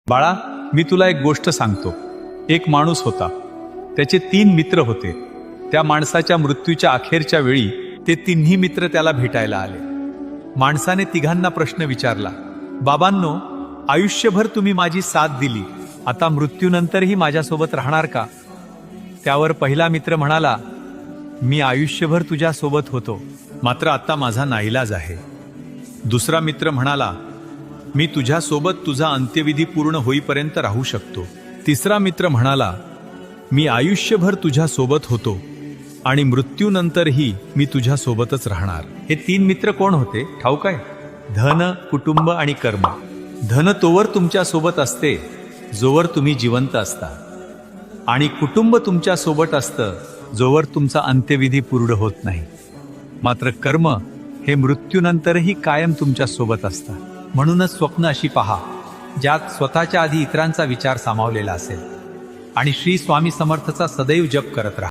बाळा, मी तुला एक गोष्ट सांगतो. एक माणूस होता. त्याचे 3 मित्र होते. त्या माणसाच्या मृत्यूच्या अखेरच्या वेळी ते तिन्ही मित्र त्याला भेटायला आले. माणसाने तिघांना प्रश्न विचारला, बाबांनो, आयुष्यभर तुम्ही माझी साथ दिली, आता मृत्यूनंतरही माझ्यासोबत राहणार का? त्यावर पहिला मित्र म्हणाला, मी आयुष्यभर तुझ्या सोबत होतो, मात्र आता माझा नाईलाज आहे. दुसरा मित्र म्हणाला, मी तुझ्या सोबत तुझा अंत्यविधी पूर्ण होईपर्यंत राहू शकतो. तिसरा मित्र म्हणाला, मी आयुष्यभर तुझ्या सोबत होतो आणि मृत्यूनंतरही मी तुझ्या सोबतच राहणार. हे 3 मित्र कोण होते ठाऊक आहे? धन, कुटुंब आणि कर्म. धन तोवर तुमच्या सोबत असते जोवर तुम्ही जिवंत असता, आणि कुटुंब तुमच्या सोबत असतं जोवर तुमचा अंत्यविधी पूर्ण होत नाही. मात्र कर्म हे मृत्यूनंतरही कायम तुमच्या सोबत असतात. म्हणूनच स्वप्न अशी पहा ज्यात स्वतःच्या आधी इतरांचा विचार सामावलेला असेल, आणि श्री स्वामी समर्थचा सदैव जप करत राहा.